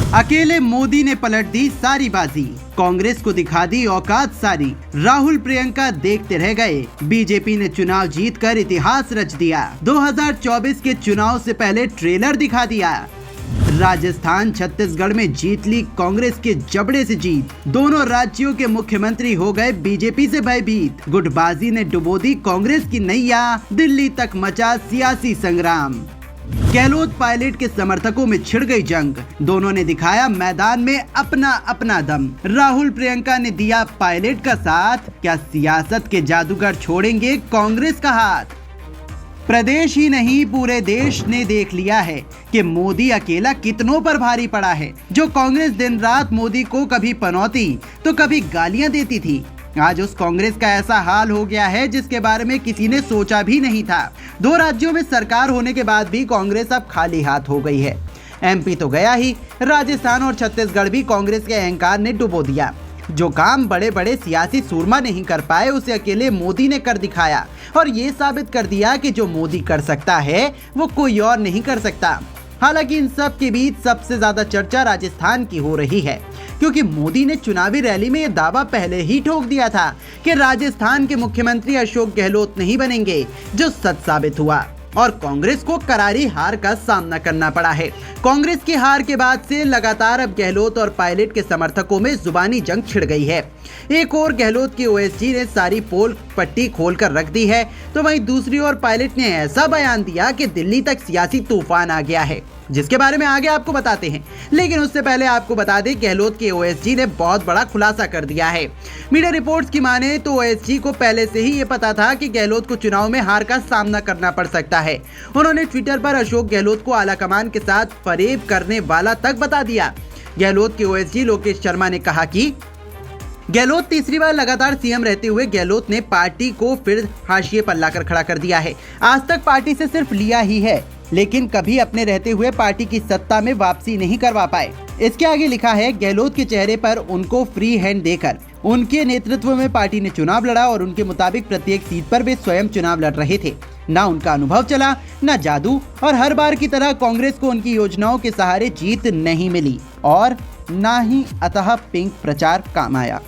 अकेले मोदी ने पलट दी सारी बाजी, कांग्रेस को दिखा दी औकात सारी। राहुल प्रियंका देखते रह गए, बीजेपी ने चुनाव जीतकर इतिहास रच दिया। 2024 के चुनाव से पहले ट्रेलर दिखा दिया। राजस्थान छत्तीसगढ़ में जीत ली कांग्रेस के जबड़े से जीत, दोनों राज्यों के मुख्यमंत्री हो गए बीजेपी से भयभीत। गुटबाजी ने डुबो दी कांग्रेस की नैया, दिल्ली तक मचा सियासी संग्राम। गहलोत पायलट के समर्थकों में छिड़ गई जंग, दोनों ने दिखाया मैदान में अपना अपना दम। राहुल प्रियंका ने दिया पायलट का साथ, क्या सियासत के जादूगर छोड़ेंगे कांग्रेस का हाथ? प्रदेश ही नहीं पूरे देश ने देख लिया है कि मोदी अकेला कितनों पर भारी पड़ा है। जो कांग्रेस दिन रात मोदी को कभी पनौती तो कभी गालियां देती थी, आज उस कांग्रेस का ऐसा हाल हो गया है जिसके बारे में किसी ने सोचा भी नहीं था। 2 राज्यों में सरकार होने के बाद भी कांग्रेस अब खाली हाथ हो गई है। एमपी तो गया ही, राजस्थान और छत्तीसगढ़ भी कांग्रेस के अहंकार ने डुबो दिया। जो काम बड़े बड़े सियासी सूरमा नहीं कर पाए, उसे अकेले मोदी ने कर दिखाया और ये साबित कर दिया कि जो मोदी कर सकता है वो कोई और नहीं कर सकता। हालांकि इन सब के बीच सबसे ज्यादा चर्चा राजस्थान की हो रही है, क्योंकि मोदी ने चुनावी रैली में यह दावा पहले ही ठोक दिया था कि राजस्थान के मुख्यमंत्री अशोक गहलोत नहीं बनेंगे, जो सच साबित हुआ और कांग्रेस को करारी हार का सामना करना पड़ा है। कांग्रेस की हार के बाद से लगातार अब गहलोत और पायलट के समर्थकों में जुबानी जंग छिड़ गई है। एक और गहलोत की ओएसडी ने सारी पोल पट्टी खोलकर रख दी है, तो वहीं दूसरी ओर पायलट ने ऐसा बयान दिया कि दिल्ली तक सियासी तूफान आ गया है, जिसके बारे में आगे आपको बताते हैं। लेकिन उससे पहले आपको बता दें, गहलोत के ओएसडी ने बहुत बड़ा खुलासा कर दिया है। मीडिया रिपोर्ट्स की माने तो ओएसडी को पहले से ही ये पता था कि गहलोत को चुनाव में हार का सामना करना पड़ सकता है। उन्होंने ट्विटर पर अशोक गहलोत को आलाकमान के साथ फरेब करने वाला तक बता दिया। गहलोत के ओएसडी लोकेश शर्मा ने कहा कि गहलोत तीसरी बार लगातार सीएम रहते हुए गहलोत ने पार्टी को फिर हाशिए पर लाकर खड़ा कर दिया है। आज तक पार्टी से सिर्फ लिया ही है, लेकिन कभी अपने रहते हुए पार्टी की सत्ता में वापसी नहीं करवा पाए। इसके आगे लिखा है, गहलोत के चेहरे पर उनको फ्री हैंड देकर उनके नेतृत्व में पार्टी ने चुनाव लड़ा और उनके मुताबिक प्रत्येक सीट पर वे स्वयं चुनाव लड़ रहे थे। ना उनका अनुभव चला, ना जादू, और हर बार की तरह कांग्रेस को उनकी योजनाओं के सहारे जीत नहीं मिली और ना ही अतः पिंक प्रचार काम आया।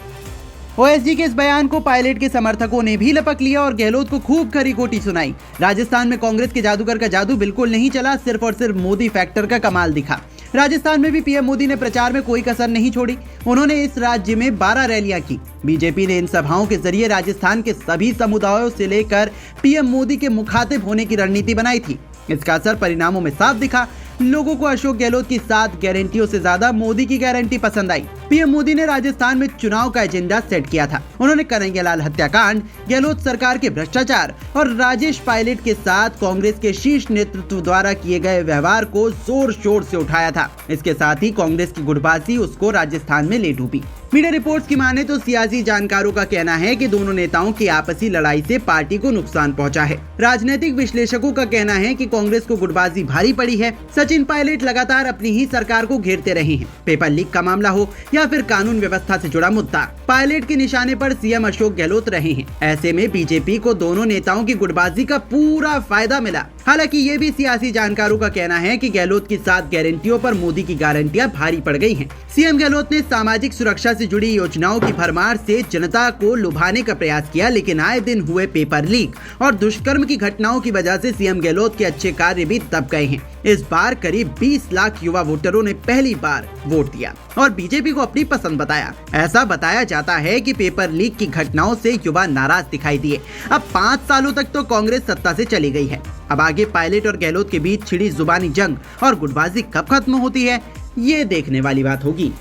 ओएसडी के इस बयान को पायलट के समर्थकों ने भी लपक लिया और गहलोत को खूब खरी खोटी सुनाई। राजस्थान में कांग्रेस के जादूगर का जादू बिल्कुल नहीं चला, सिर्फ और सिर्फ मोदी फैक्टर का कमाल दिखा। राजस्थान में भी पीएम मोदी ने प्रचार में कोई कसर नहीं छोड़ी। उन्होंने इस राज्य में 12 रैलियां की। बीजेपी ने इन सभाओं के जरिए राजस्थान के सभी समुदायों से लेकर पीएम मोदी के मुखातिब होने की रणनीति बनाई थी। इसका असर परिणामों में साफ दिखा। लोगों को अशोक गहलोत की 7 गारंटियों से ज्यादा मोदी की गारंटी पसंद आई। पीएम मोदी ने राजस्थान में चुनाव का एजेंडा सेट किया था। उन्होंने कन्हैयालाल हत्याकांड, गहलोत सरकार के भ्रष्टाचार और राजेश पायलट के साथ कांग्रेस के शीर्ष नेतृत्व द्वारा किए गए व्यवहार को जोर शोर से उठाया था। इसके साथ ही कांग्रेस की गुटबाजी उसको राजस्थान में ले डूबी। मीडिया रिपोर्ट्स की माने तो सियासी जानकारों का कहना है कि दोनों नेताओं की आपसी लड़ाई से पार्टी को नुकसान पहुंचा है। राजनीतिक विश्लेषकों का कहना है कि कांग्रेस को गुटबाजी भारी पड़ी है। सचिन पायलट लगातार अपनी ही सरकार को घेरते रहे हैं। पेपर लीक का मामला हो या फिर कानून व्यवस्था से जुड़ा मुद्दा, पायलट के निशाने पर सीएम अशोक गहलोत रहे हैं। ऐसे में बीजेपी को दोनों नेताओं की गुटबाजी का पूरा फायदा मिला। हालांकि ये भी सियासी जानकारों का कहना है कि गहलोत की 7 गारंटियों पर मोदी की गारंटियां भारी पड़ गई हैं। सीएम गहलोत ने सामाजिक सुरक्षा से जुड़ी योजनाओं की भरमार से जनता को लुभाने का प्रयास किया, लेकिन आए दिन हुए पेपर लीक और दुष्कर्म की घटनाओं की वजह से सीएम गहलोत के अच्छे कार्य भी दब गए हैं। इस बार करीब 20 लाख युवा वोटरों ने पहली बार वोट दिया और बीजेपी को अपनी पसंद बताया। ऐसा बताया जाता है कि पेपर लीक की घटनाओं से युवा नाराज दिखाई दिए। अब 5 सालों तक तो कांग्रेस सत्ता से चली गई है। अब आगे पायलट और गहलोत के बीच छिड़ी जुबानी जंग और गुटबाजी कब खत्म होती है, ये देखने वाली बात होगी।